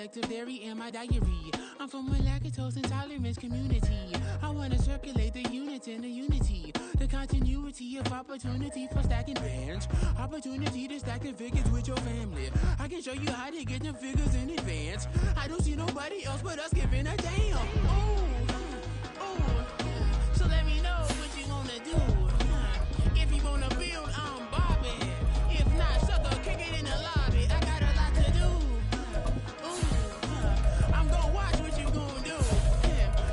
selective dairy in my diary. I'm from a lactose intolerance community. I wanna circulate the units in the unity. The continuity of opportunity for stacking bands. Opportunity to stack the figures with your family. I can show you how to get them figures in advance. I don't see nobody else but us giving a damn. So let me know what you wanna do. If you wanna build, I'm Bobby. If not, sucker, kick it in the lobby. I got a lot to do. I'm gonna watch what you gonna do.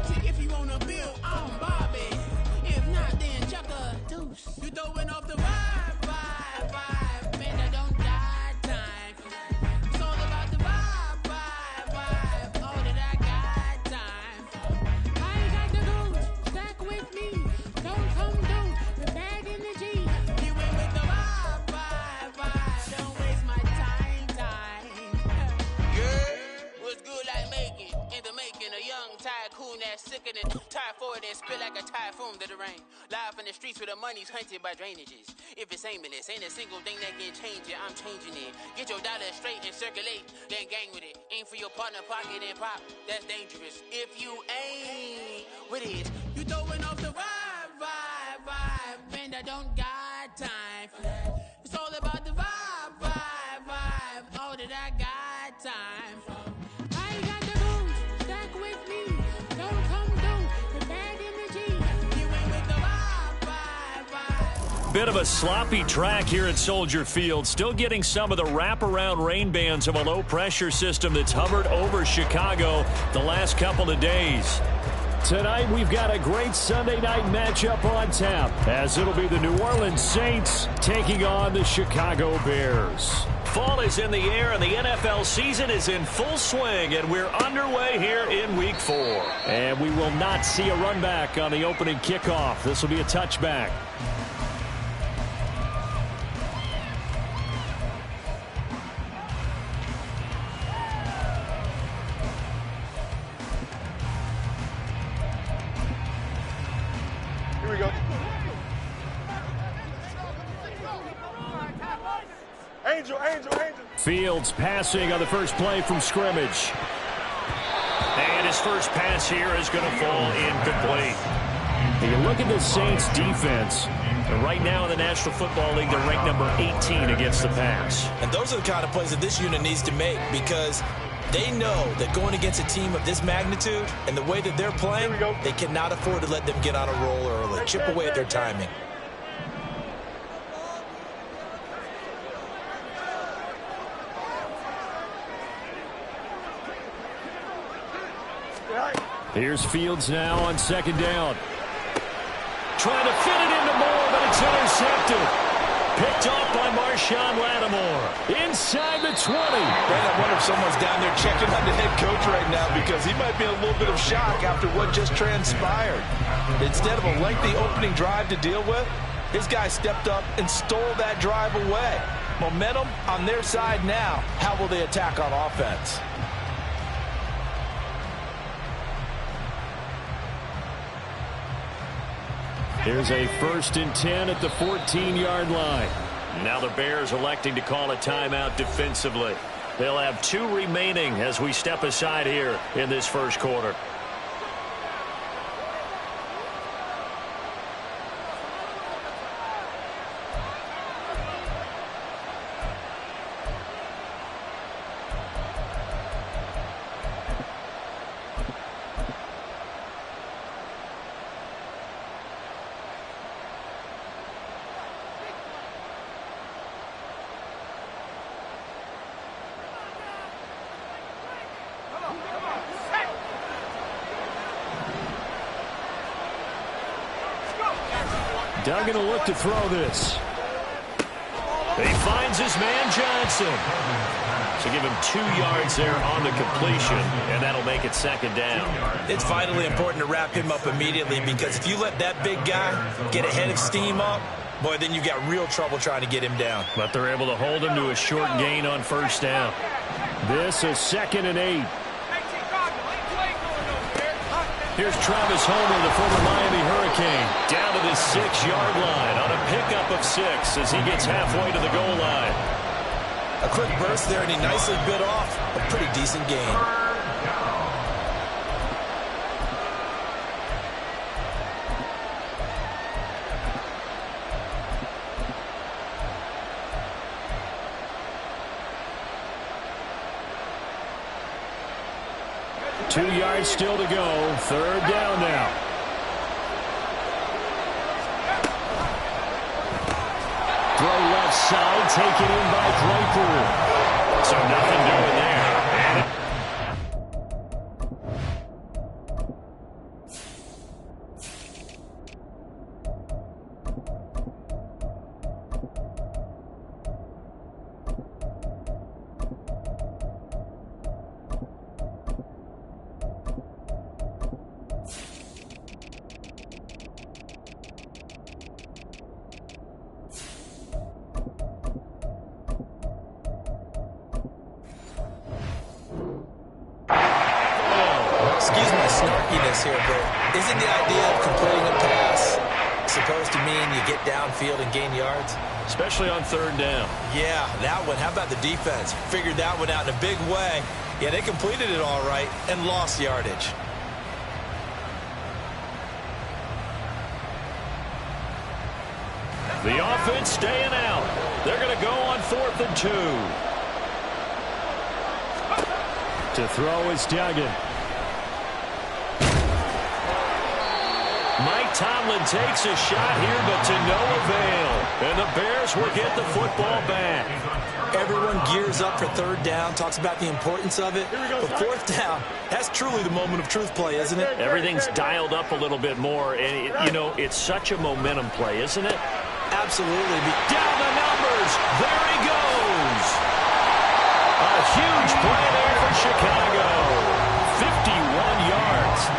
See, if you wanna build, I'm Bobby. If not, then chuck a deuce. You throwing off the vibe, man, I don't die time. It's all about the vibe, all that I got time. I ain't got the goose, stack with me. Don't come through with bad energy. You ain't with the vibe, don't waste my time. Yeah, what's good like making, in the making, a young tycoon that's sicker than tie forward and spit like a typhoon to the rain. Live in the streets where the money's hunted by drainages. If it's aimless, ain't a single thing that can change it, I'm changing it. Get your dollar straight and circulate, then gang with it. Aim for your partner, pocket and pop, that's dangerous. If you ain't with it, you throwing off the vibe, man, I don't got time for that. It's all about the vibe, all that I got time for. I ain't got the goose, stack with me. Don't come through with bad energy. You ain't with the vibe. Bit of a sloppy track here at Soldier Field. Still getting some of the wraparound rain bands of a low-pressure system that's hovered over Chicago the last couple of days. Tonight, we've got a great Sunday night matchup on tap, as it'll be the New Orleans Saints taking on the Chicago Bears. Fall is in the air, and the NFL season is in full swing, and we're underway here in Week 4. And we will not see a run back on the opening kickoff. This will be a touchback. Angel. Fields passing on the first play from scrimmage. And his first pass here is going to fall incomplete. You look at the Saints defense, and right now in the National Football League, they're ranked number 18 against the pass. And those are the kind of plays that this unit needs to make, because they know that going against a team of this magnitude and the way that they're playing, they cannot afford to let them get on a roll early, chip away at their timing. Here's Fields now on second down. Trying to fit it into Moore, but it's intercepted. Picked off by Marshawn Lattimore. Inside the 20. Brent, I wonder if someone's down there checking on the head coach right now, because he might be in a little bit of shock after what just transpired. Instead of a lengthy opening drive to deal with, his guy stepped up and stole that drive away. Momentum on their side now. How will they attack on offense? Here's a 1st and 10 at the 14-yard line. Now the Bears electing to call a timeout defensively. They'll have 2 remaining as we step aside here in this first quarter. Duggan will look to throw this. He finds his man Johnson. So give him 2 yards there on the completion, and that'll make it second down. It's vitally important to wrap him up immediately, because if you let that big guy get a head of steam up, boy, then you got real trouble trying to get him down. But they're able to hold him to a short gain on first down. This is 2nd and 8. Here's Travis Homer, the former Miami Hurricane, down to the 6-yard line on a pickup of 6 as he gets halfway to the goal line. A quick burst there, and he nicely bit off a pretty decent gain. Two yards still to go. Third down now. Throw left side, taken in by Claypool. So nothing doing there. Excuse my snarkiness here, but isn't the idea of completing a pass supposed to mean you get downfield and gain yards? Especially on third down. Yeah, that one. How about the defense? Figured that one out in a big way. Yeah, they completed it all right and lost yardage. The offense staying out. They're going to go on 4th and 2. To throw is Duggan. Mike Tomlin takes a shot here, but to no avail. And the Bears will get the football back. Everyone gears up for third down, talks about the importance of it. But fourth down, that's truly the moment of truth play, isn't it? Everything's dialed up a little bit more. And, you know, it's such a momentum play, isn't it? Absolutely. Down the numbers. There he goes. A huge play there for Chicago. 51 yards.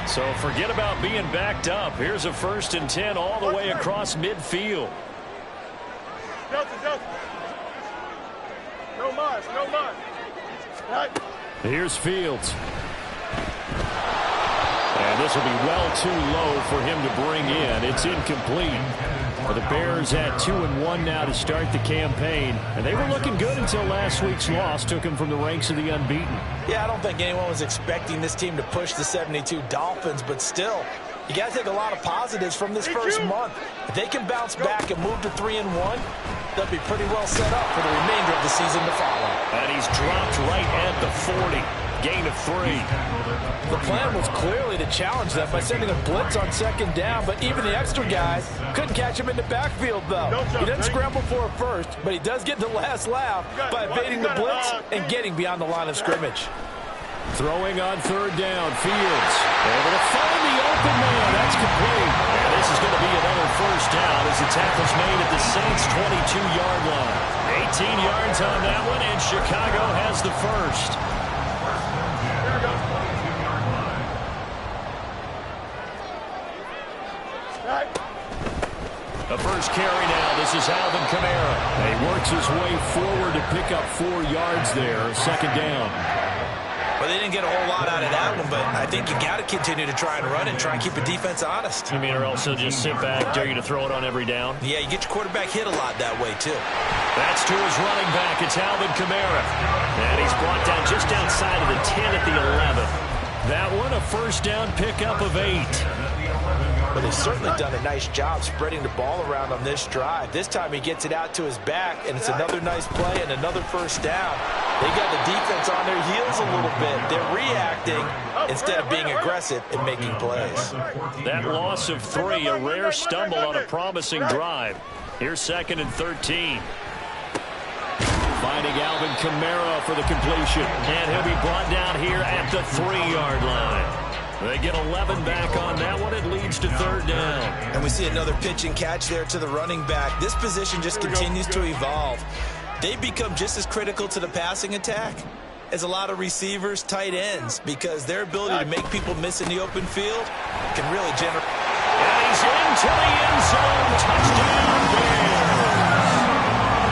So forget about being backed up. Here's a 1st and 10 all the way across midfield. No mas, no mas. Right. Here's Fields. And this will be well too low for him to bring in. It's incomplete. The Bears at 2-1 now to start the campaign. And they were looking good until last week's loss took them from the ranks of the unbeaten. Yeah, I don't think anyone was expecting this team to push the 72 Dolphins, but still, you got to take a lot of positives from this first month. If they can bounce back and move to 3-1, they'll be pretty well set up for the remainder of the season to follow. And he's dropped right at the 40. Gain of 3. The plan was clearly to challenge them by sending a blitz on 2nd down, but even the extra guys couldn't catch him in the backfield, though. He doesn't scramble for a first, but he does get the last laugh by evading the blitz and getting beyond the line of scrimmage. Throwing on 3rd down, Fields able to find the open man. That's complete. And this is going to be another 1st down as the tackle's made at the Saints' 22-yard line. 18 yards on that one, and Chicago has the first. The first carry now. This is Alvin Kamara. He works his way forward to pick up 4 yards there. 2nd down. Well, they didn't get a whole lot out of that one, but I think you got to continue to try and run and try and keep a defense honest. You mean, or else he'll just sit back, dare you to throw it on every down? Yeah, you get your quarterback hit a lot that way, too. That's to his running back. It's Alvin Kamara. And he's brought down just outside of the 10 at the 11. That one, a 1st down pickup of 8. But they've certainly done a nice job spreading the ball around on this drive. This time he gets it out to his back, and it's another nice play and another 1st down. They got the defense on their heels a little bit. They're reacting instead of being aggressive and making plays. That loss of 3, a rare stumble on a promising drive. Here's 2nd and 13. Finding Alvin Kamara for the completion. And he'll be brought down here at the 3-yard line. They get 11 back on that one. It leads to 3rd down. And we see another pitch and catch there to the running back. This position just continues to evolve. They become just as critical to the passing attack as a lot of receivers, tight ends, because their ability to make people miss in the open field can really generate. And he's into the end zone. Touchdown, Bears.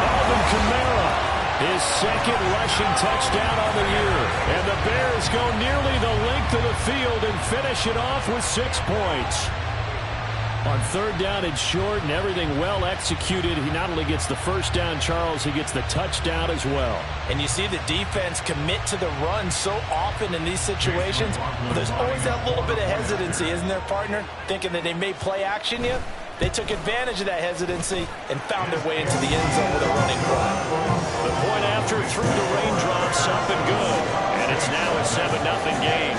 Alvin Kamara, his second rushing touchdown on the year. And the Bears go nearly the length of the field and finish it off with 6 points. On third down and short and everything well executed, he not only gets the first down, Charles, he gets the touchdown as well. And you see the defense commit to the run so often in these situations. There's always that little bit of hesitancy, isn't there, partner? Thinking that they may play action you. They took advantage of that hesitancy and found their way into the end zone with a running play. The point after through the raindrops up and good. And it's now a 7-0 game.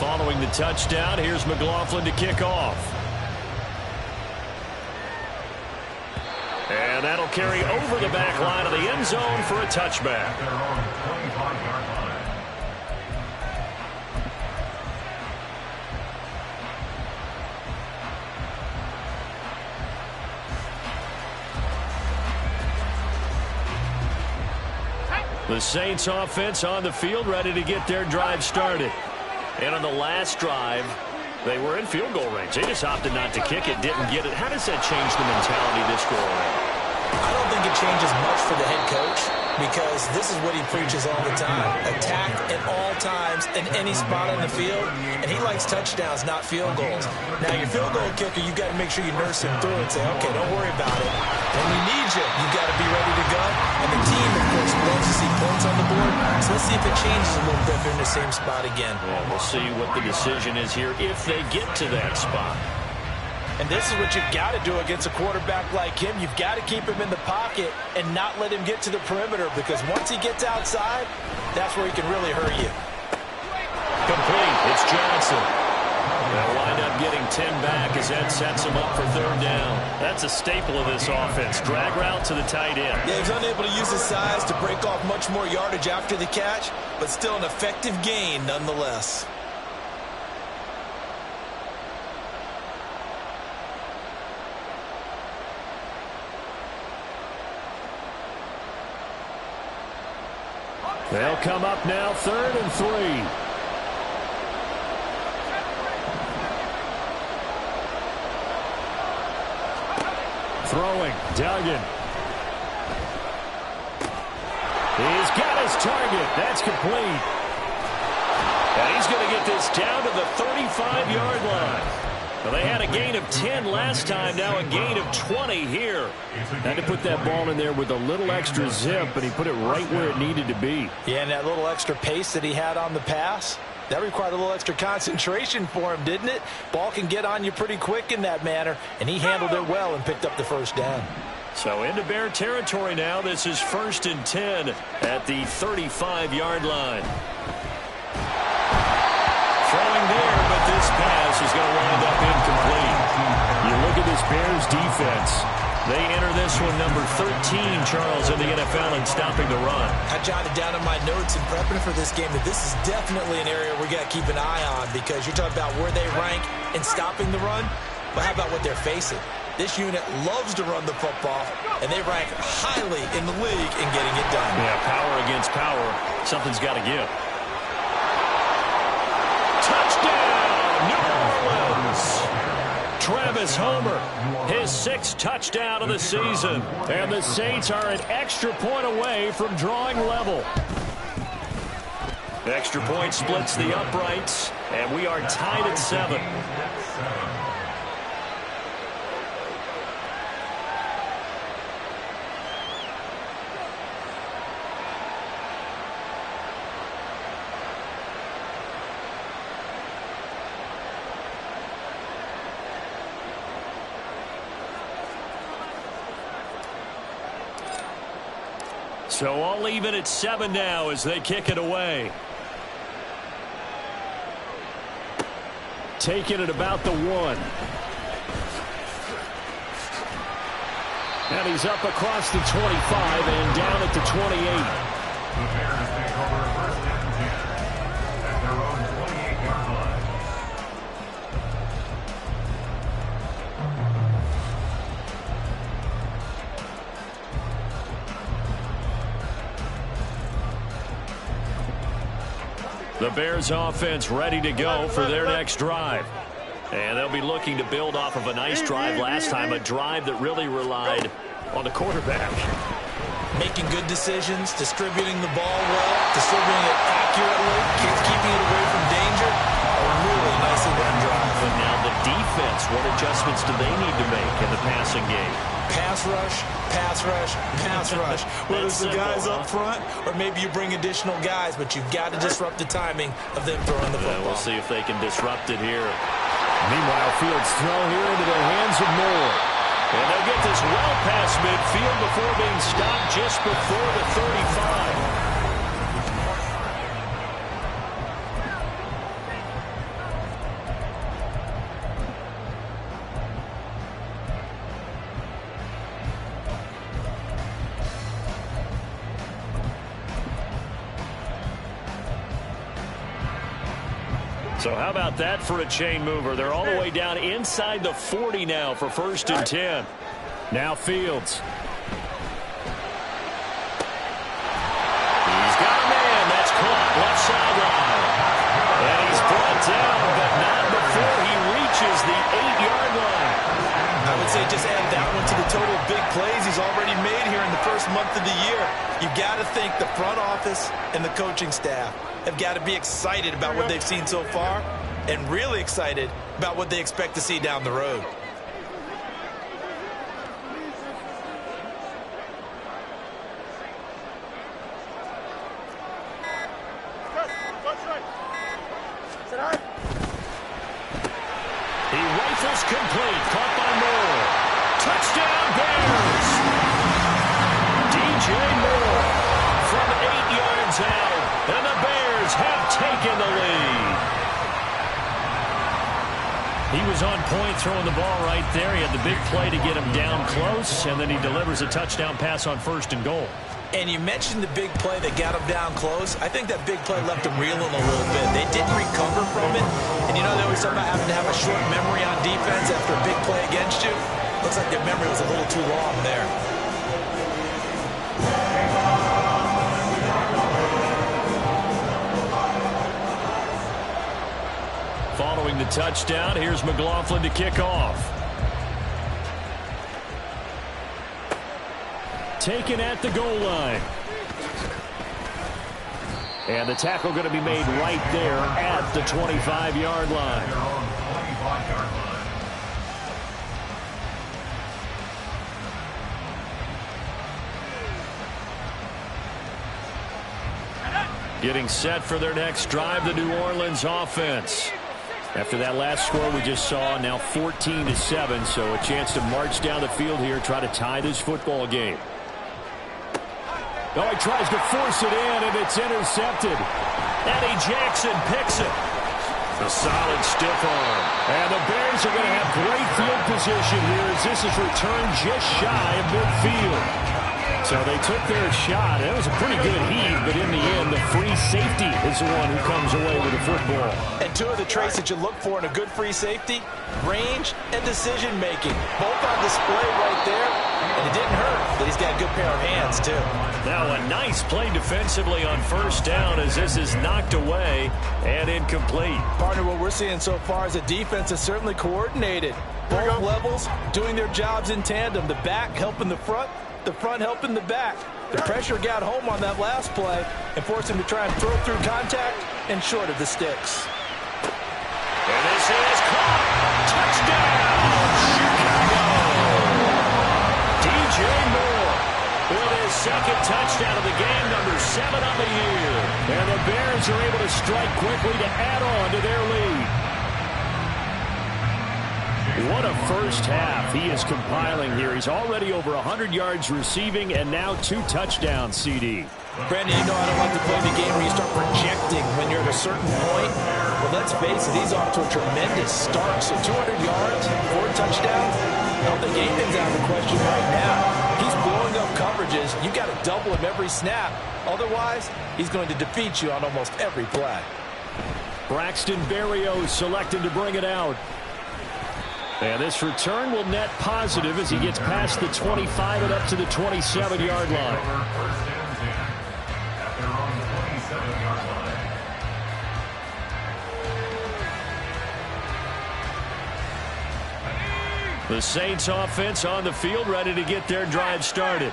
Following the touchdown, here's McLaughlin to kick off. And that'll carry over the back line of the end zone for a touchback. The Saints offense on the field, ready to get their drive started. And on the last drive, they were in field goal range. They just opted not to kick it, didn't get it. How does that change the mentality this go around? I don't think it changes much for the head coach because this is what he preaches all the time. Attack at all times in any spot on the field, and he likes touchdowns, not field goals. Now, your field goal kicker, you've got to make sure you nurse him through and say, okay, don't worry about it. When we need you, you've got to be ready to go. And the team, of course, loves to see points on the board. So let's see if it changes a little bit if they're in the same spot again. Yeah, we'll see what the decision is here if they get to that spot. And this is what you've got to do against a quarterback like him. You've got to keep him in the pocket and not let him get to the perimeter because once he gets outside, that's where he can really hurt you. Complete. It's Johnson. They'll wind up getting 10 back as Ed sets him up for third down. That's a staple of this offense. Drag route to the tight end. Yeah, he's unable to use his size to break off much more yardage after the catch, but still an effective gain nonetheless. They'll come up now, 3rd and 3. Throwing, Duggan. He's got his target. That's complete. And he's going to get this down to the 35-yard line. Well, they had a gain of 10 last time, now a gain of 20 here. Had to put that ball in there with a little extra zip, but he put it right where it needed to be. Yeah, and that little extra pace that he had on the pass, that required a little extra concentration for him, didn't it? Ball can get on you pretty quick in that manner, and he handled it well and picked up the first down. So into Bear territory now. This is 1st and 10 at the 35-yard line. Throwing there, but this pass is going to wind up incomplete. You look at this Bears defense. They enter this one number 13, Charles, in the NFL in stopping the run. I jotted down in my notes in prepping for this game that this is definitely an area we got to keep an eye on because you're talking about where they rank in stopping the run. But how about what they're facing? This unit loves to run the football, and they rank highly in the league in getting it done. Yeah, power against power. Something's got to give. Touchdown, New Orleans! Travis Homer, his 6th touchdown of the season. And the Saints are an extra point away from drawing level. The extra point splits the uprights, and we are tied at 7. So all even at 7 now as they kick it away. Taking it about the 1. And he's up across the 25 and down at the 28. The Bears take over 1st and 10 at their own 28-yard line. The Bears offense ready to go for their next drive. And they'll be looking to build off of a nice drive last time, a drive that really relied on the quarterback. Making good decisions, distributing the ball well, distributing it accurately, keeping it away from danger. A really nicely run drive. But now the defense, what adjustments do they need to make in the passing game? Pass rush, pass rush, pass rush. Whether it's the guys up front or maybe you bring additional guys, but you've got to disrupt the timing of them throwing the football. We'll see if they can disrupt it here. Meanwhile, Fields throw here into the hands of Moore. And they'll get this well past midfield before being stopped just before the 35. So how about that for a chain mover? They're all the way down inside the 40 now for 1st and 10. Now Fields. He's got a man. That's caught left sideline. And he's brought down, but not before he reaches the 8-yard line. I would say just add that one to the total big plays he's already made here in the first month of the year. You've got to think the front office and the coaching staff have got to be excited about what they've seen so far and really excited about what they expect to see down the road. He rifles complete, caught by Moore. Touchdown Bears! DJ Moore from 8 yards out, and the Bears have taken the lead. He was on point throwing the ball right there. He had the big play to get him down close, and then he delivers a touchdown pass on 1st and goal. And you mentioned the big play that got him down close. I think that big play left him reeling a little bit. They didn't recover from it. And you know, there was something about having to have a short memory on defense after a big play against you. Looks like their memory was a little too long there. Following the touchdown, here's McLaughlin to kick off. Taken at the goal line. And the tackle going to be made right there at the 25-yard line. Getting set for their next drive, the New Orleans offense. After that last score we just saw, now 14-7, so a chance to march down the field here, try to tie this football game. Oh, he tries to force it in, and it's intercepted. Eddie Jackson picks it. A solid stiff arm. And the Bears are going to have great field position here as this is returned just shy of midfield. So they took their shot. It was a pretty good heave, but in the end, the free safety is the one who comes away with the football. And two of the traits that you look for in a good free safety, range and decision-making. Both on display right there, and it didn't hurt that he's got a good pair of hands, too. Now a nice play defensively on 1st down as this is knocked away and incomplete. Partner, what we're seeing so far is the defense is certainly coordinated. Both levels doing their jobs in tandem. The back helping the front helping the back. The pressure got home on that last play and forced him to try and throw through contact and short of the sticks. And this is caught. Touchdown, Chicago. DJ Moore with his 2nd touchdown of the game, number 7 on the year. And the Bears are able to strike quickly to add on to their lead. What a first half he is compiling here. He's already over 100 yards receiving and now 2 touchdowns, CD. Brandon, you know I don't like to play the game where you start projecting when you're at a certain point. Well, let's face it, he's off to a tremendous start. So 200 yards, 4 touchdowns. I don't think anything's out of the question right now. He's blowing up coverages. You've got to double him every snap. Otherwise, he's going to defeat you on almost every play. Braxton Berrios selected to bring it out. And this return will net positive as he gets past the 25 and up to the 27-yard line. The Saints offense on the field, ready to get their drive started.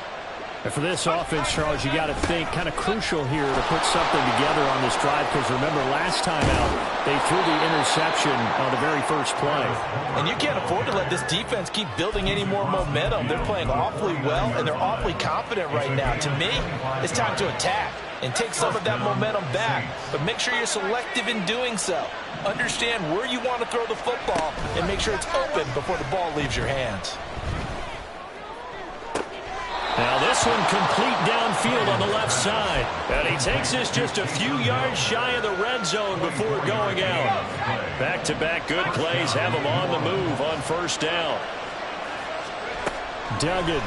And for this offense, Charles, you got to think kind of crucial here to put something together on this drive, because remember last time out they threw the interception on the very first play. And you can't afford to let this defense keep building any more momentum. They're playing awfully well, and they're awfully confident right now. To me, it's time to attack and take some of that momentum back, but make sure you're selective in doing so. Understand where you want to throw the football and make sure it's open before the ball leaves your hands. Now this one complete downfield on the left side. And he takes this just a few yards shy of the red zone before going out. Back-to-back good plays have him on the move on first down. Duggan.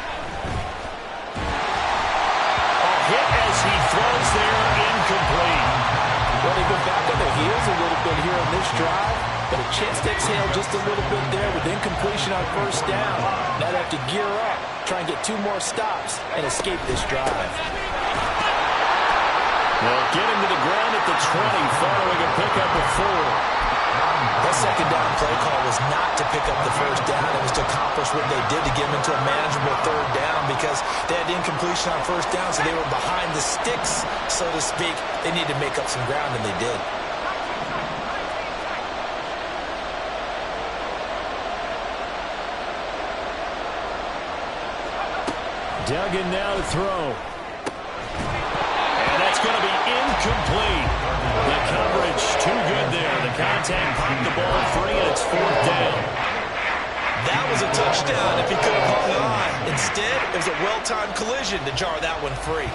A hit as he throws there, incomplete. Well, they've been back on their heels a little bit here on this drive, but a chance to exhale just a little bit there with incompletion on first down. Now they have to gear up, try and get 2 more stops, and escape this drive. They'll get him to the ground at the 20, following a pickup of 4. That second down play call was not to pick up the first down. It was to accomplish what they did to get them into a manageable third down, because they had incompletion on first down, so they were behind the sticks, so to speak. They needed to make up some ground, and they did. Duggan now to throw. And that's going to be incomplete. The coverage too good there. The contact popped the ball free, and it's 4th down. That was a touchdown if he could have hung on. Instead, it was a well-timed collision to jar that one free.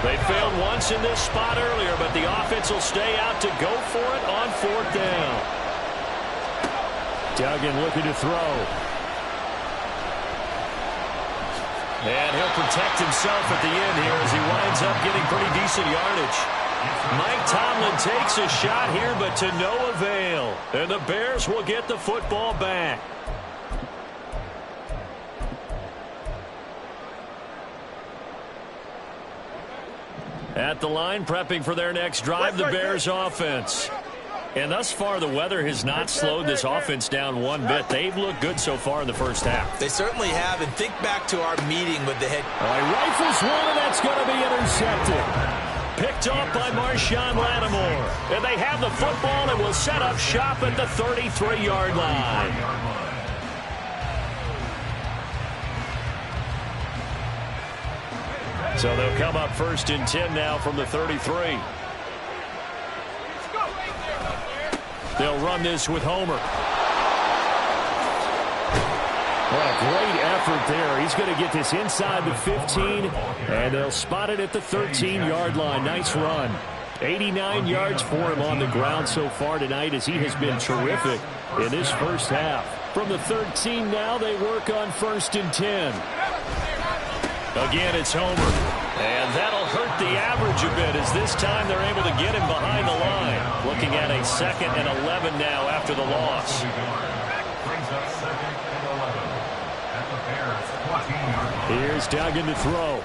They failed once in this spot earlier, but the offense will stay out to go for it on 4th down. Duggan looking to throw. And he'll protect himself at the end here as he winds up getting pretty decent yardage. Mike Tomlin takes a shot here, but to no avail. And the Bears will get the football back. At the line, prepping for their next drive, the Bears offense. And thus far, the weather has not slowed this offense down one bit. They've looked good so far in the first half. They certainly have, and think back to our meeting with the head. Rifles one, and that's going to be intercepted. Picked off by Marshawn Lattimore. And they have the football and will set up shop at the 33-yard line. So they'll come up 1st and 10 now from the 33. They'll run this with Homer. What a great effort there. He's going to get this inside the 15, and they'll spot it at the 13-yard line. Nice run. 89 yards for him on the ground so far tonight, as he has been terrific in this first half. From the 13 now, they work on 1st and 10. Again, it's Homer. And that'll hurt the average a bit, as this time they're able to get him behind the line. Looking at a 2nd and 11 now after the loss. Brings up 2nd and 11 at the Bears' 14-yard line. Here's Duggan to throw.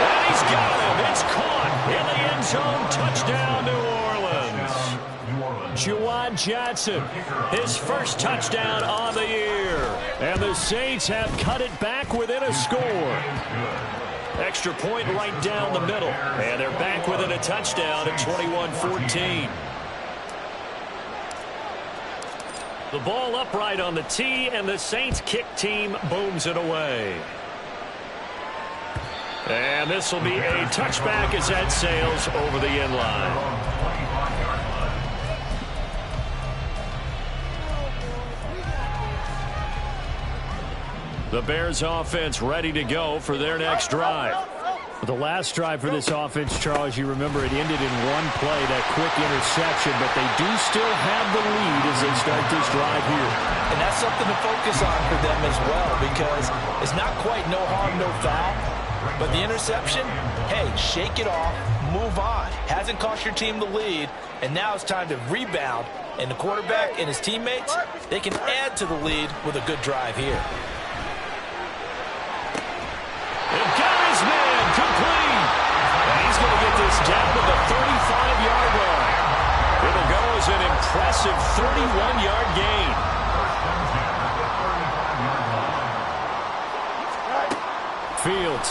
And he's got him. It's caught in the end zone. Touchdown, New Orleans. Juwan Johnson, his first touchdown on the year. And the Saints have cut it back within a score. Extra point right down the middle. And they're back within a touchdown at 21-14. The ball upright on the tee, and the Saints kick team booms it away. And this will be a touchback as that sails over the end line. The Bears offense ready to go for their next drive. The last drive for this offense, Charles, you remember it ended in one play, that quick interception, but they do still have the lead as they start this drive here. And that's something to focus on for them as well, because it's not quite no harm, no foul. But the interception, hey, shake it off, move on. Hasn't cost your team the lead, and now it's time to rebound. And the quarterback and his teammates, they can add to the lead with a good drive here. They've got his man complete. And he's going to get this down to the 35-yard line. It'll go as an impressive 31-yard gain. Fields.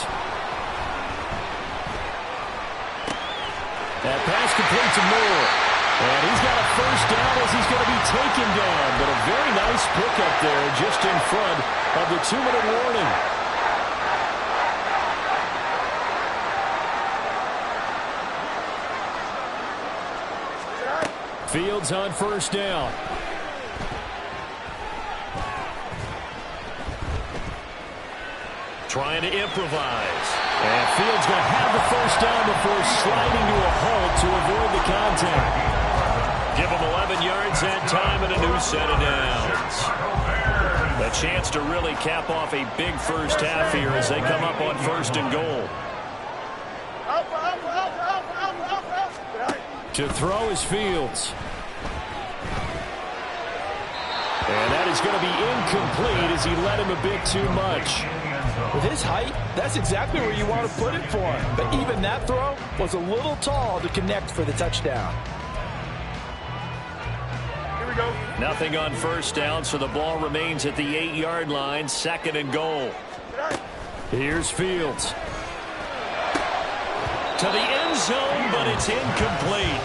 That pass complete to Moore. And he's got a first down as he's going to be taken down. But a very nice pickup there just in front of the 2-minute warning. Fields on first down. Trying to improvise. And Fields going to have the first down before sliding to a halt to avoid the contact. Give him 11 yards that time and a new set of downs. A chance to really cap off a big first half here as they come up on first and goal. To throw is Fields. And that is going to be incomplete as he led him a bit too much. With his height, that's exactly where you want to put it for him. But even that throw was a little tall to connect for the touchdown. Here we go. Nothing on first down, so the ball remains at the 8-yard line, second and goal. Here's Fields. To the end zone, but it's incomplete.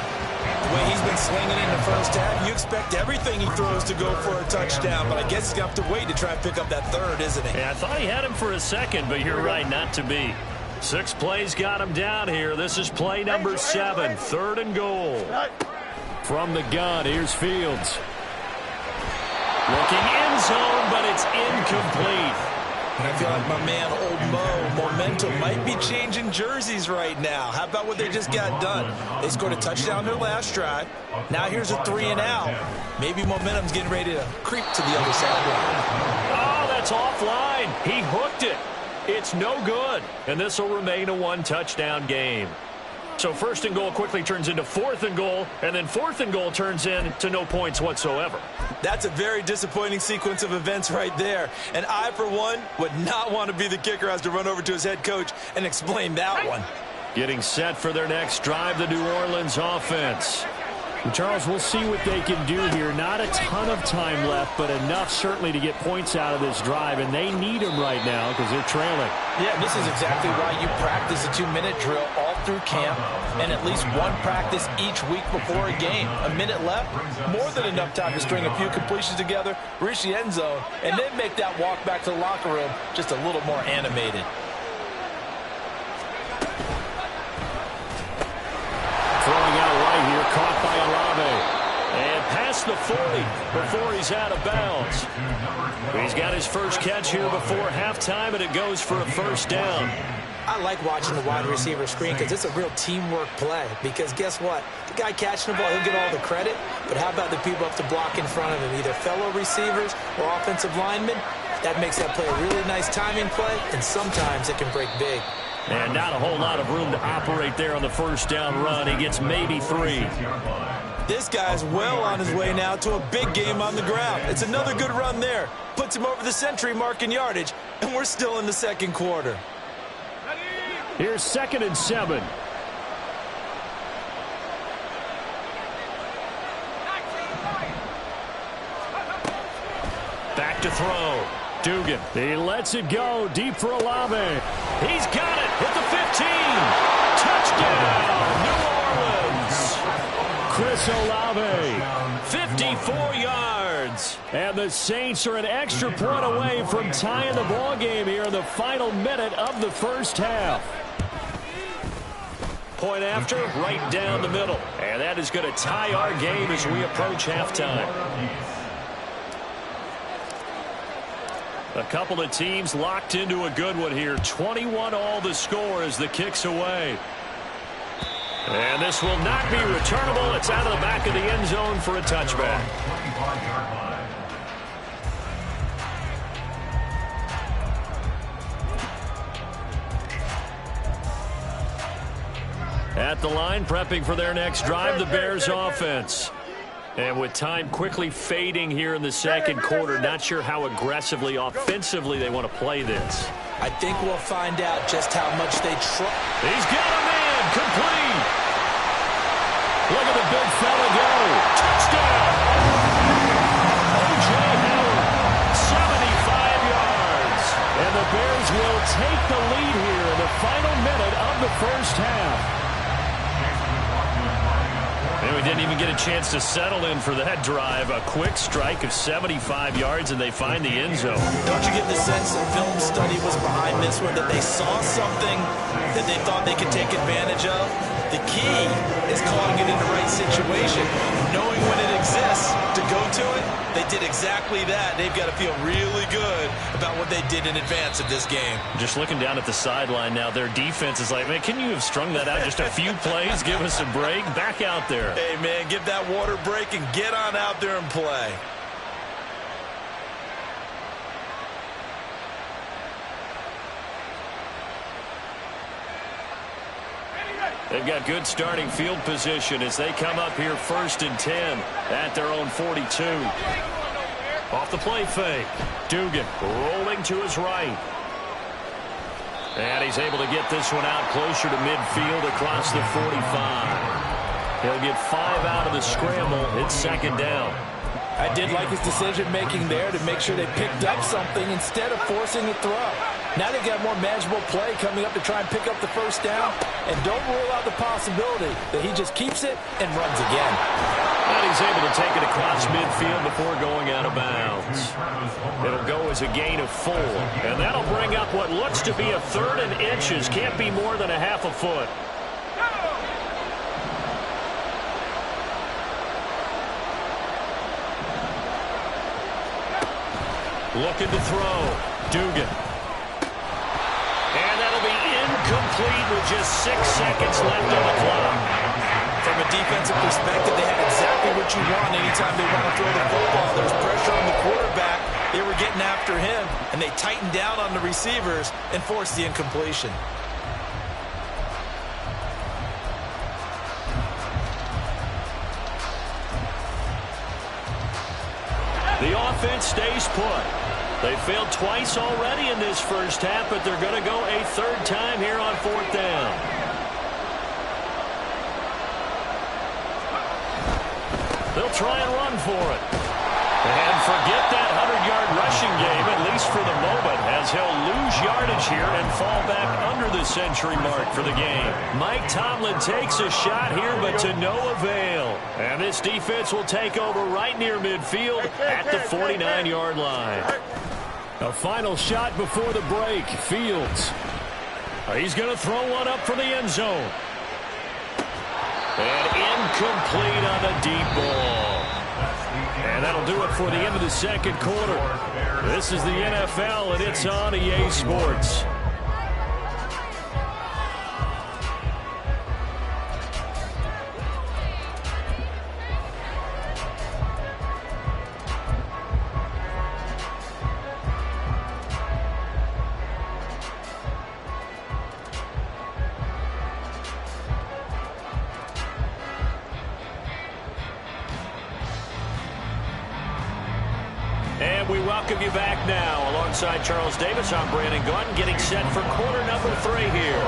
The way he's been slinging in the first half, you expect everything he throws to go for a touchdown, but I guess he's going to have to wait to try and pick up that third, isn't he? Yeah, I thought he had him for a second, but you're right, not to be. 6 plays got him down here. This is play number 7, third and goal. From the gun, here's Fields. Looking end zone, but it's incomplete. And I feel like my man, Old Mo, momentum might be changing jerseys right now. How about what they just got done? They scored a touchdown their last drive. Now here's a 3 and out. Maybe momentum's getting ready to creep to the other sideline. Oh, that's offline. He hooked it. It's no good. And this will remain a 1-touchdown game. So first and goal quickly turns into fourth and goal, and then fourth and goal turns into no points whatsoever. That's a very disappointing sequence of events right there. And I, for one, would not want to be the kicker as to run over to his head coach and explain that one. Getting set for their next drive, the New Orleans offense. And Charles, we'll see what they can do here. Not a ton of time left, but enough certainly to get points out of this drive, and they need them right now because they're trailing. Yeah, this is exactly why you practice a 2-minute drill all through camp and at least one practice each week before a game. A minute left, more than enough time to string a few completions together, reach the end zone, and then make that walk back to the locker room just a little more animated. Throwing out right here, caught by Olave. And past the 40 before he's out of bounds. He's got his first catch here before halftime, and it goes for a first down. I like watching the wide receiver screen because it's a real teamwork play. Because guess what? The guy catching the ball, he'll get all the credit. But how about the people up to block in front of him, either fellow receivers or offensive linemen? That makes that play a really nice timing play, and sometimes it can break big. And not a whole lot of room to operate there on the first down run. He gets maybe 3. This guy's well on his way now to a big game on the ground. It's another good run there. Puts him over the century mark in yardage, and we're still in the second quarter. Here's 2nd and 7. Back to throw. Dugan. He lets it go deep for Olave. He's got it at the 15. Touchdown, New Orleans. Chris Olave, 54 yards. And the Saints are an extra point away from tying the ball game here in the final minute of the first half. Point after, right down the middle. And that is going to tie our game as we approach halftime. A couple of teams locked into a good one here. 21 all the score as the kick's away. And this will not be returnable. It's out of the back of the end zone for a touchback. At the line, prepping for their next drive, the Bears offense. And with time quickly fading here in the second quarter, not sure how aggressively, offensively they want to play this. I think we'll find out just how much they try. He's got him in. complete. Look at the big fella go. Touchdown. O.J. Howard, 75 yards. And the Bears will take the lead here in the final minute of the first half. And we didn't even get a chance to settle in for that drive. A quick strike of 75 yards, and they find the end zone. Don't you get the sense that film study was behind this one, that they saw something that they thought they could take advantage of? The key is calling it in the right situation. Knowing when it exists to go to it, they did exactly that. They've got to feel really good about what they did in advance of this game. Just looking down at the sideline now, their defense is like, man, can you have strung that out just a few plays? Give us a break. Back out there. Hey, man, give that water break and get on out there and play. They've got good starting field position as they come up here 1st and 10 at their own 42. Off the play fake. Dugan rolling to his right. And he's able to get this one out closer to midfield across the 45. He'll get 5 out of the scramble. It's 2nd down. I did like his decision-making there to make sure they picked up something instead of forcing the throw. Now they've got more manageable play coming up to try and pick up the first down. And don't rule out the possibility that he just keeps it and runs again. And he's able to take it across midfield before going out of bounds. It'll go as a gain of 4. And that'll bring up what looks to be a 3rd and inches. Can't be more than a half a foot. Looking to throw. Dugan. And that'll be incomplete with just 6 seconds left on the clock. From a defensive perspective, they had exactly what you want anytime they want to throw the football. There's pressure on the quarterback. They were getting after him, and they tightened down on the receivers and forced the incompletion. The offense stays put. They failed twice already in this first half, but they're going to go a 3rd time here on 4th down. They'll try and run for it. And forget that 100-yard rushing game, at least for the moment, as he'll lose yardage here and fall back under the century mark for the game. Mike Tomlin takes a shot here, but to no avail. And this defense will take over right near midfield at the 49-yard line. A final shot before the break. Fields. He's going to throw one up for the end zone. And incomplete on a deep ball. And that'll do it for the end of the 2nd quarter. This is the NFL, and it's on EA Sports. And we welcome you back now. Alongside Charles Davis, I'm Brandon Gaunt, getting set for quarter number 3 here.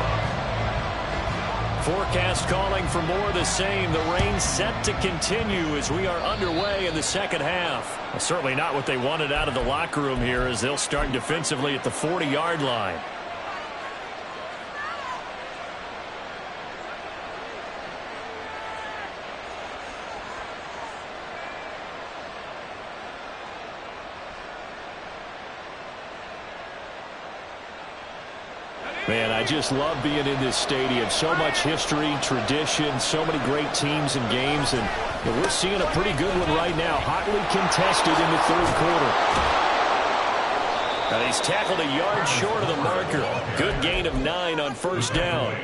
Forecast calling for more of the same. The rain set to continue as we are underway in the 2nd half. Well, certainly not what they wanted out of the locker room here as they'll start defensively at the 40-yard line. Man, I just love being in this stadium. So much history, tradition, so many great teams and games. And we're seeing a pretty good one right now. Hotly contested in the 3rd quarter. And he's tackled a yard short of the marker. Good gain of 9 on 1st down.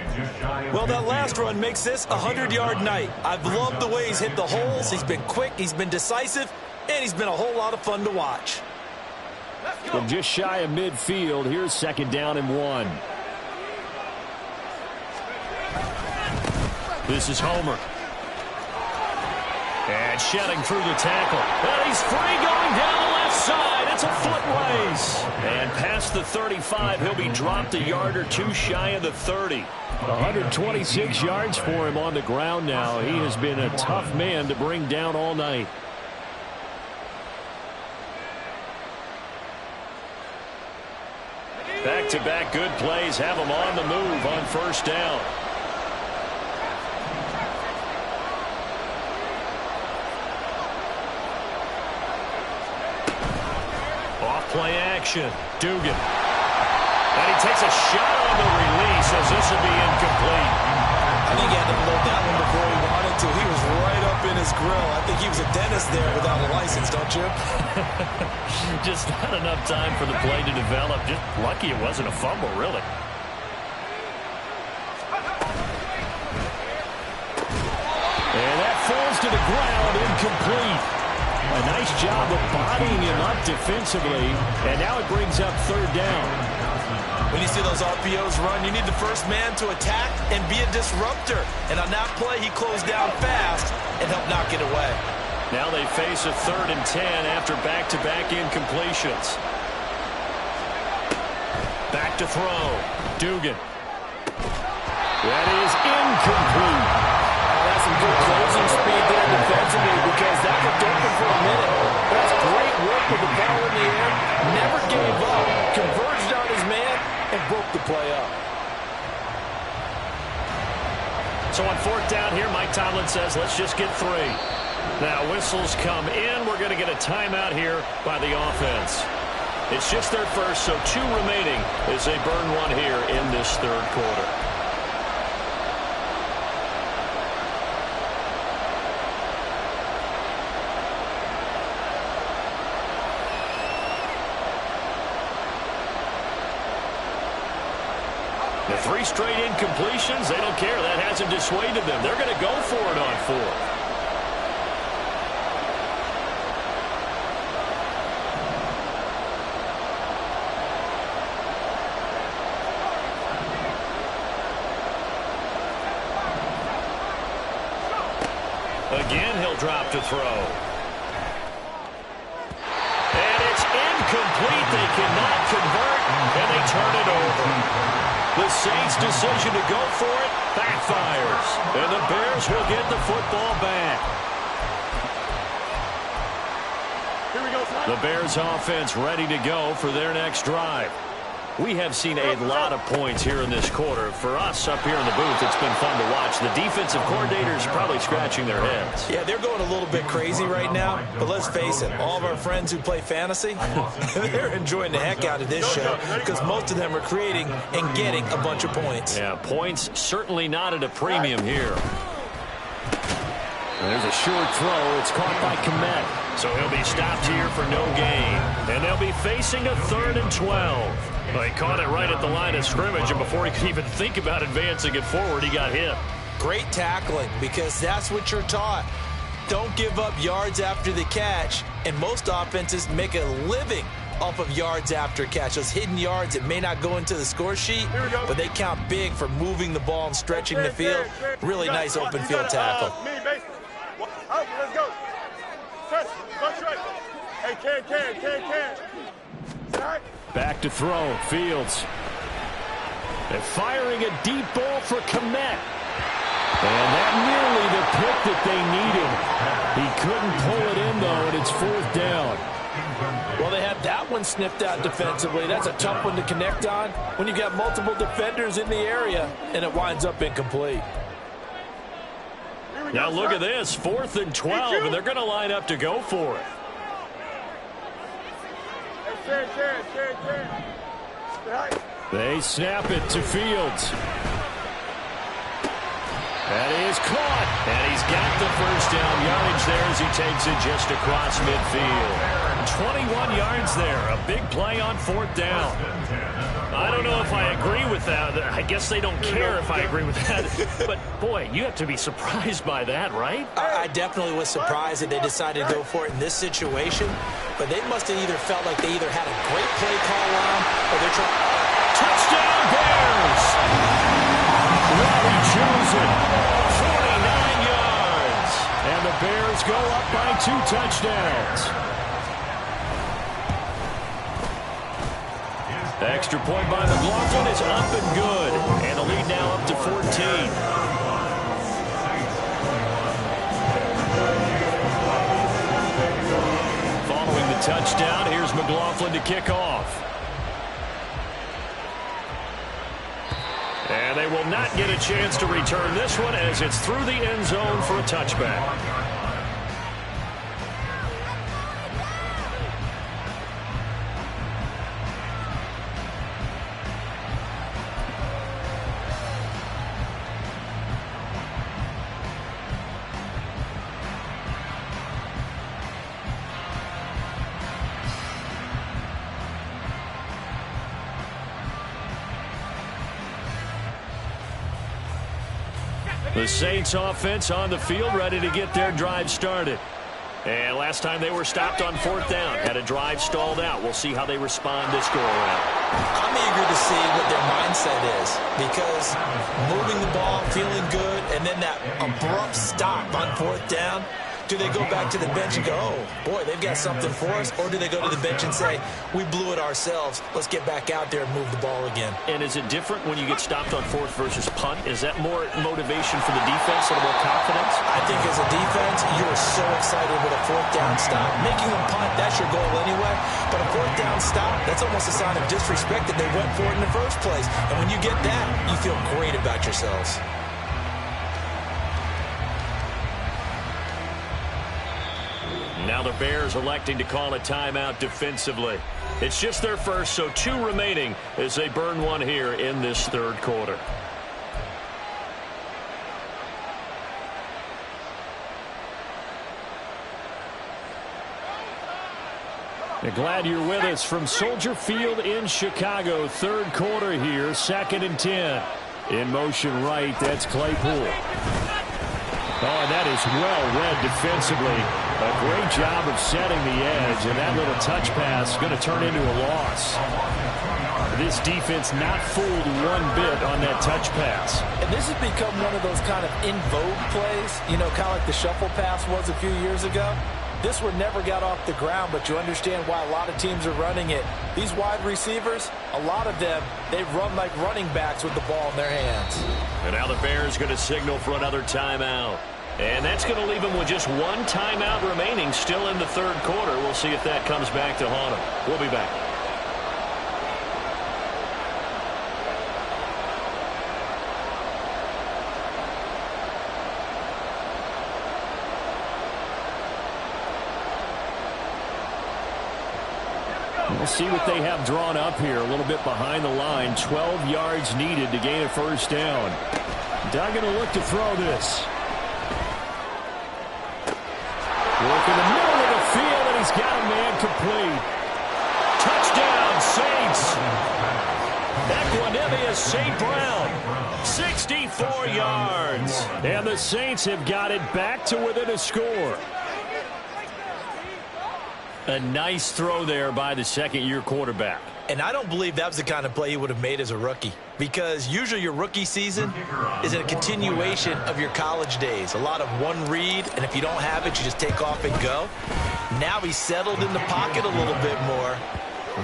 Well, that last run makes this a 100-yard night. I've loved the way he's hit the holes. He's been quick, he's been decisive, and he's been a whole lot of fun to watch. From just shy of midfield, here's 2nd down and 1. This is Homer. And shedding through the tackle. And he's free going down the left side. It's a foot race. And pass past the 35. He'll be dropped a yard or two shy of the 30. 126 yards for him on the ground now. He has been a tough man to bring down all night. Back-to-back good plays have him on the move on first down. Off-play action. Dugan. And he takes a shot on the release as this will be incomplete. I think he had to load that one before he wanted to. He was right up in his grill. I think he was a dentist there without a license, don't you? Just not enough time for the play to develop. Just lucky it wasn't a fumble, really. And that falls to the ground, incomplete. A nice job of bodying him up defensively, and now it brings up third down. When you see those RPOs run, you need the first man to attack and be a disruptor. And on that play, he closed down fast and helped knock it away. Now they face a 3rd and 10 after back-to-back incompletions. Back to throw. Dugan. That is incomplete. That's some good closing speed there defensively because that looked open for a minute. That's great work with the ball in the air. Never gave up. Converged on his man and broke the play up. So on 4th down here, Mike Tomlin says, let's just get 3. Now whistles come in. We're going to get a timeout here by the offense. It's just their first, so 2 remaining as they burn one here in this 3rd quarter. The 3 straight incompletions, they don't care. That hasn't dissuaded them. They're going to go for it on 4th. Again, he'll drop to throw. And it's incomplete. They cannot convert, and they turn it over. The Saints' decision to go for it backfires, and the Bears will get the football back. Here we go, son. The Bears offense ready to go for their next drive. We have seen a lot of points here in this quarter. For us up here in the booth, it's been fun to watch. The defensive coordinators probably scratching their heads. Yeah, they're going a little bit crazy right now, but let's face it, all of our friends who play fantasy, they're enjoying the heck out of this show because most of them are creating and getting a bunch of points. Yeah, points certainly not at a premium here. There's a short throw. It's caught by Komet. So he'll be stopped here for no gain. And they'll be facing a 3rd and 12. Well, he caught it right at the line of scrimmage, and before he could even think about advancing it forward, he got hit. Great tackling because that's what you're taught. Don't give up yards after the catch, and most offenses make a living off of yards after catch. Those hidden yards that may not go into the score sheet, but they count big for moving the ball and stretching the field. Really nice open field tackle. Let's go. Press. Go straight. Hey, can. Side. Back to throw. Fields. And firing a deep ball for Komet. And that nearly the pick that they needed. He couldn't pull it in, though, and it's 4th down. Well, they had that one sniffed out defensively. That's a tough one to connect on when you've got multiple defenders in the area, and it winds up incomplete. Now look at this, 4th and 12, and they're going to line up to go for it. They snap it to Fields. That is caught. And he's got the first down yardage there as he takes it just across midfield. 21 yards there. A big play on 4th down. I don't know if I agree with that. I guess they don't care if I agree with that. But, boy, you have to be surprised by that, right? I definitely was surprised that they decided to go for it in this situation. But they must have either felt like they either had a great play call on or they're trying. Touchdown, Bears! Robbie Chosen, 49 yards. And the Bears go up by 2 touchdowns. Extra point by McLaughlin is up and good. And the lead now up to 14. Following the touchdown, here's McLaughlin to kick off. And they will not get a chance to return this one as it's through the end zone for a touchback. The Saints offense on the field, ready to get their drive started. And last time they were stopped on 4th down, had a drive stalled out. We'll see how they respond this go-around. I'm eager to see what their mindset is, because moving the ball, feeling good, and then that abrupt stop on 4th down, do they go back to the bench and go, oh, boy, they've got something for us? Or do they go to the bench and say, we blew it ourselves, let's get back out there and move the ball again? And is it different when you get stopped on 4th versus punt? Is that more motivation for the defense, a little more confidence? I think as a defense, you are so excited with a 4th down stop. Making them punt, that's your goal anyway. But a 4th down stop, that's almost a sign of disrespect that they went for it in the first place. And when you get that, you feel great about yourselves. Now the Bears electing to call a timeout defensively. It's just their first, so 2 remaining as they burn one here in this 3rd quarter. Glad you're with us from Soldier Field in Chicago. 3rd quarter here, 2nd and 10. In motion right, that's Claypool. Oh, and that is well read defensively. A great job of setting the edge, and that little touch pass is going to turn into a loss. This defense not fooled one bit on that touch pass. And this has become one of those kind of in vogue plays, you know, kind of like the shuffle pass was a few years ago. This one never got off the ground, but you understand why a lot of teams are running it. These wide receivers, a lot of them, they run like running backs with the ball in their hands. And now the Bears going to signal for another timeout. And that's going to leave them with just 1 timeout remaining still in the 3rd quarter. We'll see if that comes back to haunt them. We'll be back. We'll see what they have drawn up here. A little bit behind the line. 12 yards needed to gain a 1st down. Doug going to look to throw this. Work in the middle of the field, and he's got a man complete. Touchdown, Saints. Equanimeous St. Brown, 64 yards. And the Saints have got it back to within a score. A nice throw there by the 2nd-year quarterback. And I don't believe that was the kind of play he would have made as a rookie, because usually your rookie season is a continuation of your college days. A lot of one read, and if you don't have it, you just take off and go. Now he's settled in the pocket a little bit more,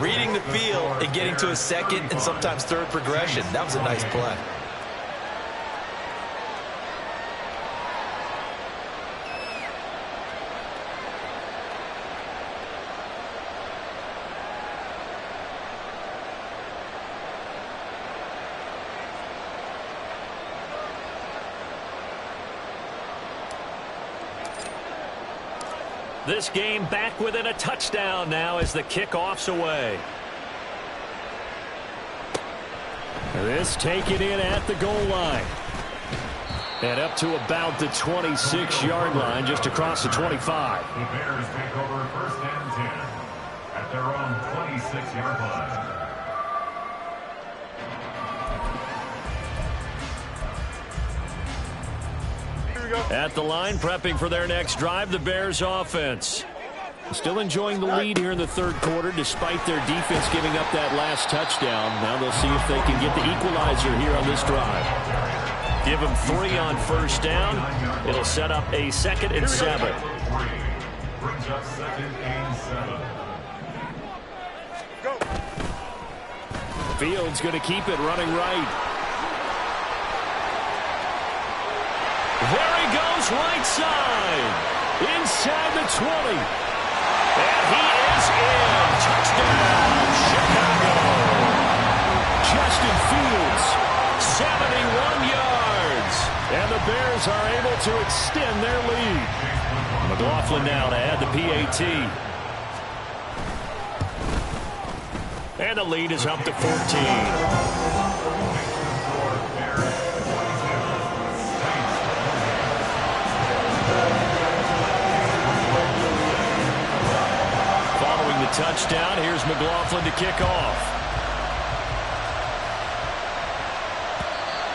reading the field and getting to a 2nd and sometimes 3rd progression. That was a nice play. This game back within a touchdown now as the kickoff's away. This taken in at the goal line. And up to about the 26-yard line, just across the 25. The Bears take over 1st and 10 at their own 26-yard line. At the line, prepping for their next drive, the Bears offense. Still enjoying the lead here in the 3rd quarter, despite their defense giving up that last touchdown. Now they'll see if they can get the equalizer here on this drive. Give them 3 on 1st down. It'll set up a 2nd and 7. Brings up 2nd and 7. Go. Fields going to keep it running right. There he goes, right side. Inside the 20. And he is in. Touchdown, Chicago. Justin Fields, 71 yards. And the Bears are able to extend their lead. McLaughlin now to add the PAT. And the lead is up to 14. Following the touchdown, here's McLaughlin to kick off.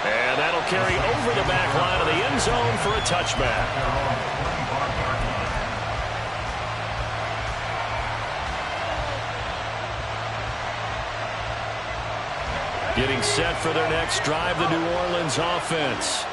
And that'll carry over the back line of the end zone for a touchback. Getting set for their next drive, the New Orleans offense.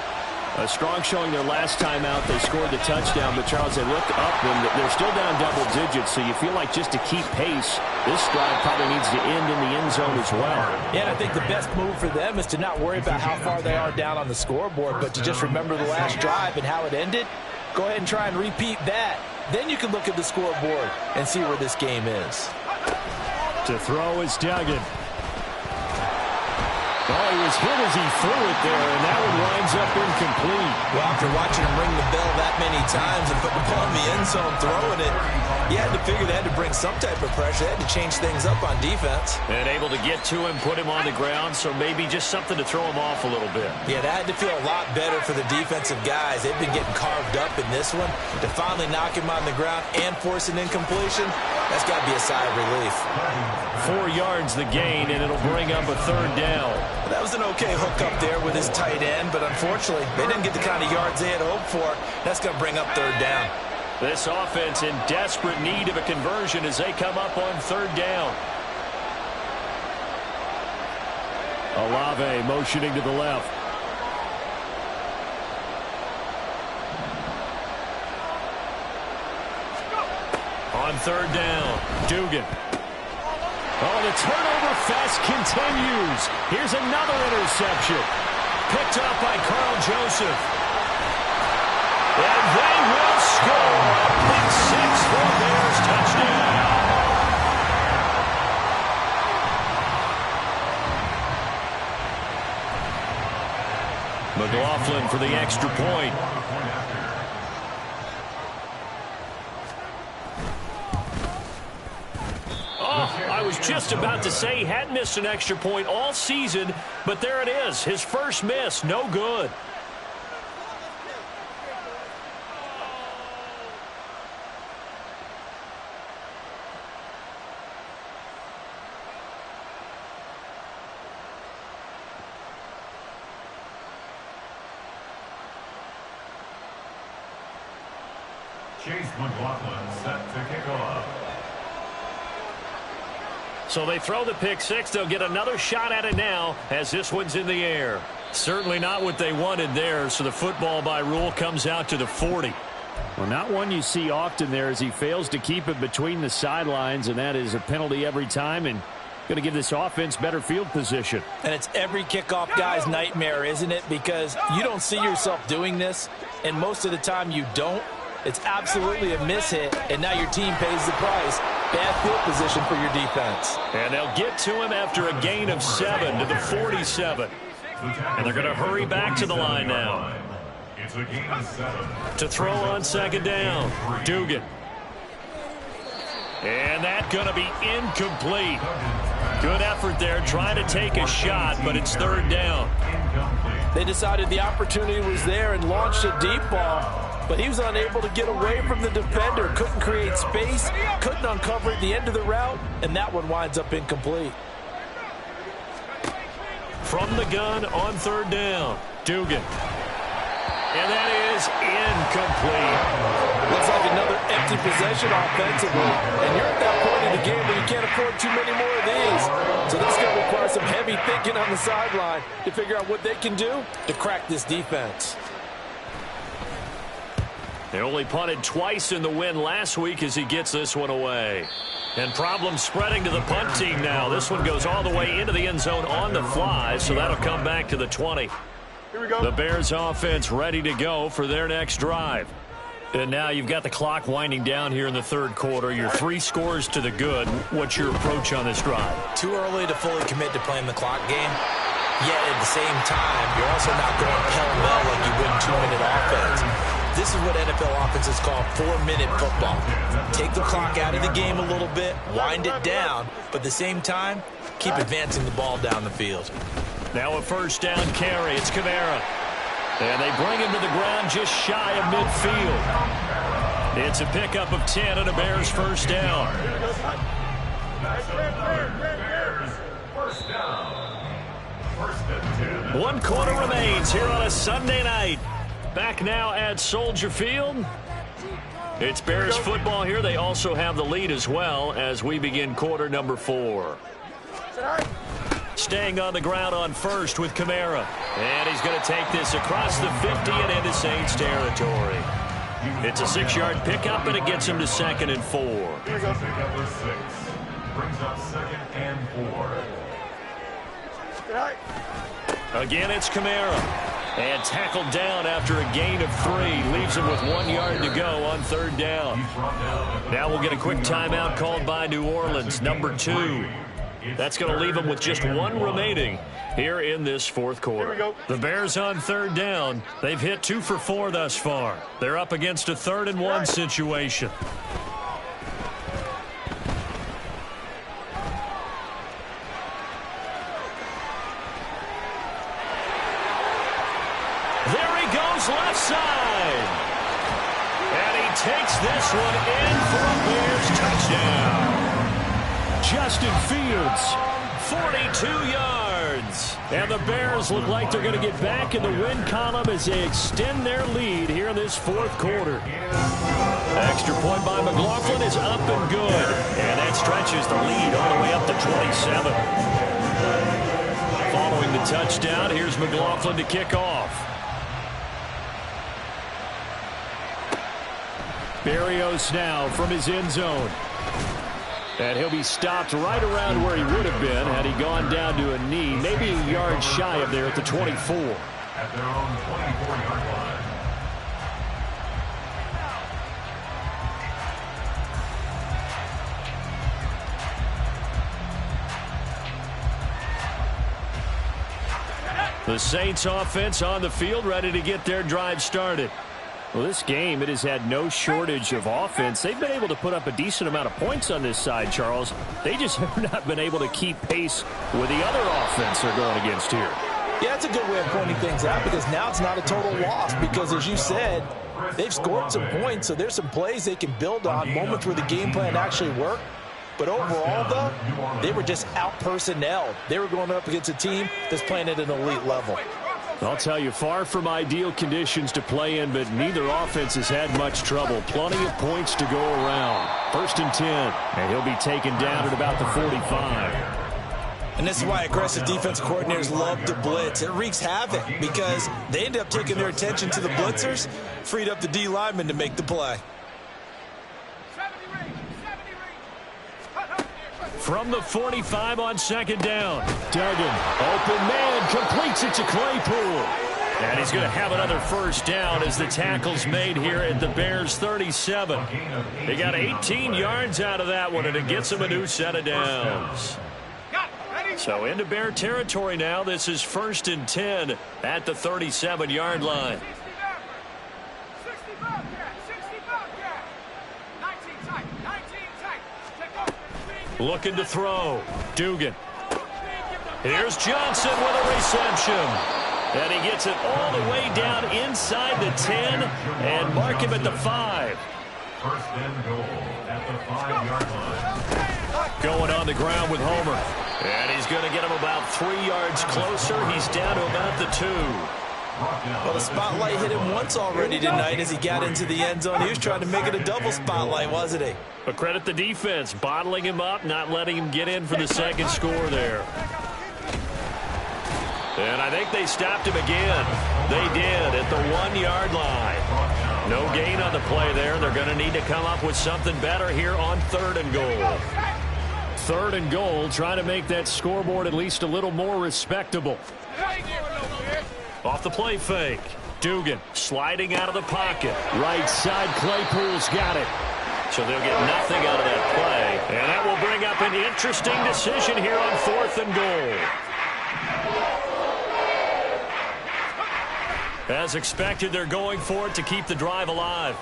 A strong showing their last time out. They scored the touchdown, but Charles, they look up and they're still down double digits, so you feel like just to keep pace, this drive probably needs to end in the end zone as well. Yeah, and I think the best move for them is to not worry about how far they are down on the scoreboard, but to just remember the last drive and how it ended. Go ahead and try and repeat that. Then you can look at the scoreboard and see where this game is. To throw is Duggan. Oh, he was hit as he threw it there, and that one winds up incomplete. Well, after watching him ring the bell that many times and put the ball in the end zone throwing it, you had to figure they had to bring some type of pressure. They had to change things up on defense. And able to get to him, put him on the ground, so maybe just something to throw him off a little bit. Yeah, that had to feel a lot better for the defensive guys. They've been getting carved up in this one. To finally knock him on the ground and force an incompletion, that's got to be a sigh of relief. 4 yards the gain, and it'll bring up a third down. That was an okay hook up there with his tight end, but unfortunately, they didn't get the kind of yards they had hoped for. That's going to bring up third down. This offense in desperate need of a conversion as they come up on third down. Olave motioning to the left. On third down, Dugan. Oh, the turnover fest continues. Here's another interception. Picked up by Carl Joseph. And they will score. Pick 6 for Bears touchdown. McLaughlin for the extra point. I was just about to say he hadn't missed an extra point all season, but there it is. His first miss, no good. Chase McLaughlin set to kick off. So they throw the pick 6. They'll get another shot at it now as this one's in the air. Certainly not what they wanted there, so the football by rule comes out to the 40. Well, not one you see often there as he fails to keep it between the sidelines, and that is a penalty every time and going to give this offense better field position. And it's every kickoff guy's nightmare, isn't it? Because you don't see yourself doing this, and most of the time you don't. It's absolutely a mishit, and now your team pays the price. Bad field position for your defense. And they'll get to him after a gain of 7 to the 47. And they're going to hurry back to the line now. It's a gain of 7. To throw on second down, Dugan. And that's going to be incomplete. Good effort there, trying to take a shot, but it's third down. They decided the opportunity was there and launched a deep ball. But he was unable to get away from the defender, couldn't create space, couldn't uncover at the end of the route, and that one winds up incomplete. From the gun on third down, Dugan. And that is incomplete. Looks like another empty possession offensively, and you're at that point in the game where you can't afford too many more of these. So this is going to require some heavy thinking on the sideline to figure out what they can do to crack this defense. They only punted twice in the win last week as he gets this one away. And problems spreading to the punt team now. This one goes all the way into the end zone on the fly, so that'll come back to the 20. Here we go. The Bears offense ready to go for their next drive. And now you've got the clock winding down here in the third quarter. You're 3 scores to the good. What's your approach on this drive? Too early to fully commit to playing the clock game. Yet at the same time, you're also not going pell-mell like you would in 2-minute offense. This is what NFL offenses call 4-minute football. Take the clock out of the game a little bit, wind it down, but at the same time, keep advancing the ball down the field. Now a first down carry. It's Kamara. And they bring him to the ground just shy of midfield. It's a pickup of 10 and a Bears first down. First down. First and 10. 1 quarter remains here on a Sunday night. Back now at Soldier Field. It's Bears football here. They also have the lead as well as we begin quarter number 4. Staying on the ground on first with Kamara. And he's going to take this across the 50 and into Saints territory. It's a 6-yard pickup, and it gets him to 2nd and 4. Pickup is 6. Brings up 2nd and 4. Again, it's Kamara. And tackled down after a gain of 3. Leaves him with 1 yard to go on 3rd down. Now we'll get a quick timeout called by New Orleans, number 2. That's going to leave them with just 1 remaining here in this 4th quarter. The Bears on 3rd down. They've hit 2 for 4 thus far. They're up against a 3rd and 1 situation. There he goes left side. And he takes this one in for a Bears touchdown. Justin Fields, 42 yards. And the Bears look like they're going to get back in the win column as they extend their lead here in this 4th quarter. Extra point by McLaughlin is up and good. And that stretches the lead all the way up to 27. Following the touchdown, here's McLaughlin to kick off. Berrios now from his end zone. And he'll be stopped right around where he would have been had he gone down to a knee, maybe a yard shy of there at the 24. At their own 24-yard line. The Saints offense on the field ready to get their drive started. Well, this game, it has had no shortage of offense. They've been able to put up a decent amount of points on this side, Charles. They just have not been able to keep pace with the other offense they're going against here. Yeah, that's a good way of pointing things out because now it's not a total loss because, as you said, they've scored some points, so there's some plays they can build on, moments where the game plan actually worked. But overall, though, they were just out-personnelled. They were going up against a team that's playing at an elite level. I'll tell you, far from ideal conditions to play in, but neither offense has had much trouble. Plenty of points to go around. 1st and 10, and he'll be taken down at about the 45. And this is why aggressive defensive coordinators love to blitz. It wreaks havoc because they end up taking their attention to the blitzers, freed up the D lineman to make the play. From the 45 on 2nd down. Duggan, open man, completes it to Claypool. And he's going to have another first down as the tackle's made here at the Bears 37. They got 18 yards out of that one, and it gets them a new set of downs. So into Bear territory now. This is 1st and 10 at the 37-yard line. Looking to throw. Dugan. Here's Johnson with a reception. And he gets it all the way down inside the 10 and mark him at the 5. 1st and goal at the 5-yard line. Going on the ground with Homer. And he's going to get him about 3 yards closer. He's down to about the 2. Well, the spotlight hit him once already tonight as he got into the end zone. He was trying to make it a double spotlight, wasn't he? But credit the defense, bottling him up, not letting him get in for the second score there. And I think they stopped him again. They did at the 1-yard line. No gain on the play there. They're going to need to come up with something better here on 3rd and goal. 3rd and goal, trying to make that scoreboard at least a little more respectable. Off the play fake. Dugan sliding out of the pocket. Right side, Claypool's got it. So they'll get nothing out of that play. And that will bring up an interesting decision here on 4th and goal. As expected, they're going for it to keep the drive alive.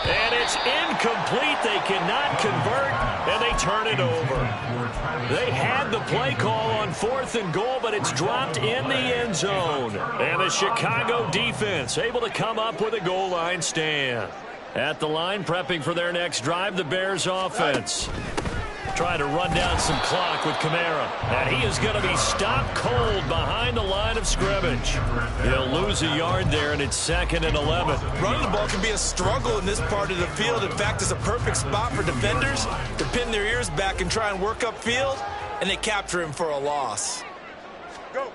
And it's incomplete. They cannot convert, and they turn it over. They had the play call on 4th and goal, but it's dropped in the end zone. And the Chicago defense able to come up with a goal line stand. At the line, prepping for their next drive, the Bears offense. Trying to run down some clock with Kamara. And he is going to be stopped cold behind the line of scrimmage. He'll lose a yard there, and it's 2nd and 11. Running the ball can be a struggle in this part of the field. In fact, it's a perfect spot for defenders to pin their ears back and try and work upfield, and they capture him for a loss. Go.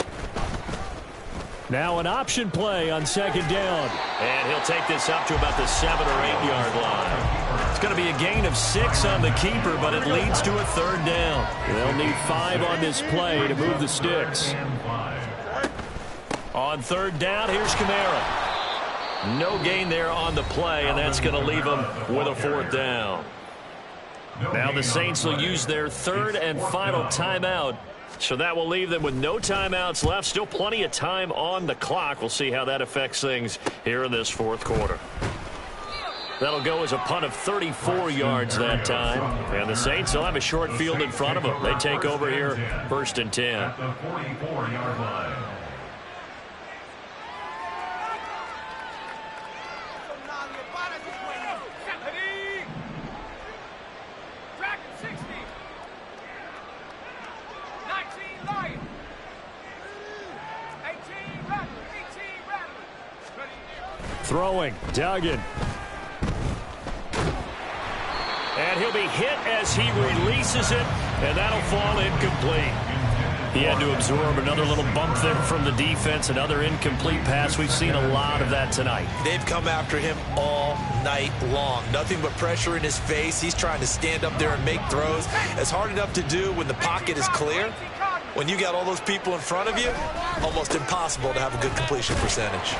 Now an option play on 2nd down. And he'll take this up to about the 7- or 8-yard line. It's going to be a gain of 6 on the keeper, but it leads to a 3rd down. They'll need 5 on this play to move the sticks. On 3rd down, here's Kamara. No gain there on the play, and that's going to leave them with a 4th down. Now the Saints will use their 3rd and final timeout. So that will leave them with no timeouts left. Still plenty of time on the clock. We'll see how that affects things here in this 4th quarter. That'll go as a punt of 34 yards that time. And the Saints will have a short field in front of them. They take over here 1st and 10. At the 44-yard line. Throwing, Duggan. And he'll be hit as he releases it, and that'll fall incomplete. He had to absorb another little bump there from the defense, another incomplete pass. We've seen a lot of that tonight. They've come after him all night long. Nothing but pressure in his face. He's trying to stand up there and make throws. It's hard enough to do when the pocket is clear. When you got all those people in front of you, almost impossible to have a good completion percentage.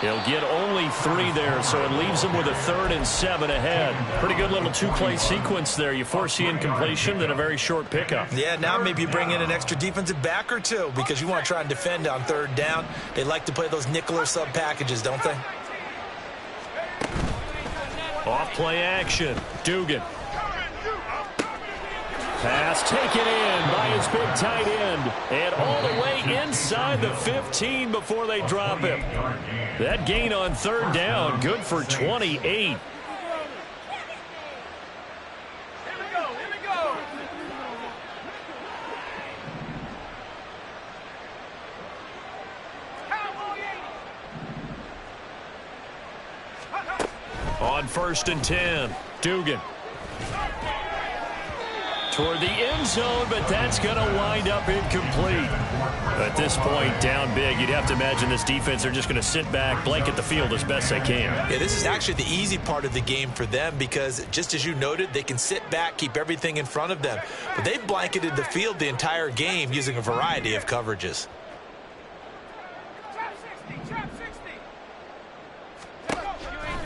He'll get only 3 there, so it leaves him with a 3rd and 7 ahead. Pretty good little 2-play sequence there. You force the incompletion, then a very short pickup. Yeah, now maybe you bring in an extra defensive back or two because you want to try and defend on 3rd down. They like to play those nickel or sub packages, don't they? Off play action. Dugan. Pass taken in by his big tight end. And all the way inside the 15 before they drop him. That gain on 3rd down, good for 28. On 1st and 10, Dugan. Toward the end zone, but that's going to wind up incomplete. At this point, down big, you'd have to imagine this defense are just going to sit back, blanket the field as best they can. Yeah, this is actually the easy part of the game for them because, just as you noted, they can sit back, keep everything in front of them. But they've blanketed the field the entire game using a variety of coverages.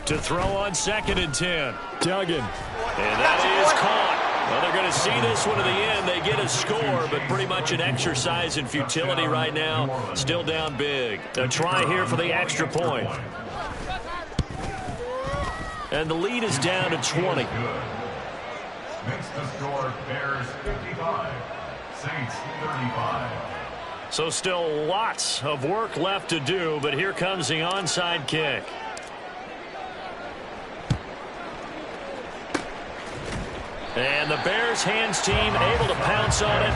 To throw on 2nd and 10. Duggan. And that is caught. Well, they're going to see this one to the end. They get a score, but pretty much an exercise in futility right now. Still down big. A try here for the extra point. And the lead is down to 20. Makes the score Bears 55, Saints 35. So still lots of work left to do, but here comes the onside kick. And the Bears hands team able to pounce on it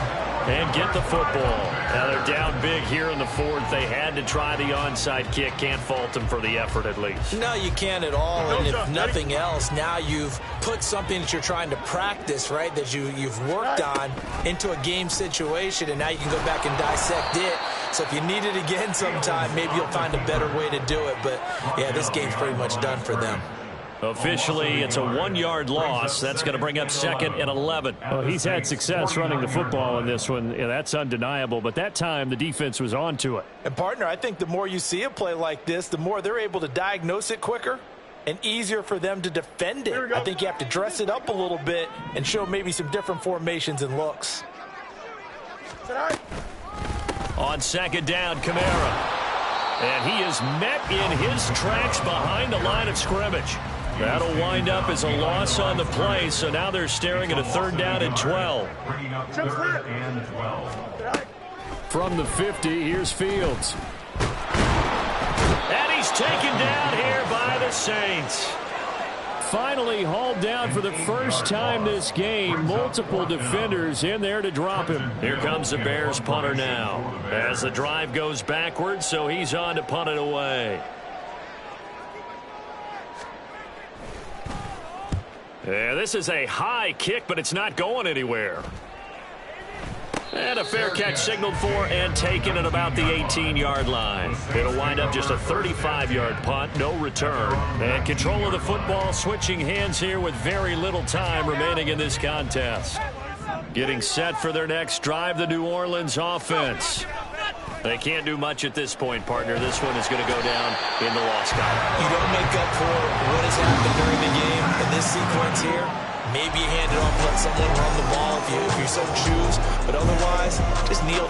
and get the football. Now they're down big here in the 4th. They had to try the onside kick. Can't fault them for the effort at least. No, you can't at all. And if nothing else, now you've put something that you're trying to practice, right, that you've worked on into a game situation, and now you can go back and dissect it So if you need it again sometime, maybe you'll find a better way to do it. But, yeah, this game's pretty much done for them. Officially, it's a 1-yard loss. That's going to bring up 2nd and 11. Well, he's had success running the football in this one. Yeah, that's undeniable. But that time, the defense was on to it. And, partner, I think the more you see a play like this, the more they're able to diagnose it quicker and easier for them to defend it. I think you have to dress it up a little bit and show maybe some different formations and looks. On 2nd down, Kamara. And he is met in his tracks behind the line of scrimmage. That'll wind up as a loss on the play, so now they're staring at a 3rd down and 12. From the 50, here's Fields. And he's taken down here by the Saints. Finally hauled down for the first time this game. Multiple defenders in there to drop him. Here comes the Bears punter now. As the drive goes backwards, so he's on to punt it away. Yeah, this is a high kick, but it's not going anywhere. And a fair catch signaled for and taken at about the 18-yard line. It'll wind up just a 35-yard punt, no return. And control of the football switching hands here with very little time remaining in this contest. Getting set for their next drive, the New Orleans offense. They can't do much at this point, partner. This one is going to go down in the loss column. You don't make up for what has happened during the game in this sequence here. Maybe you hand it off, let someone run the ball if you so choose. But otherwise, just kneel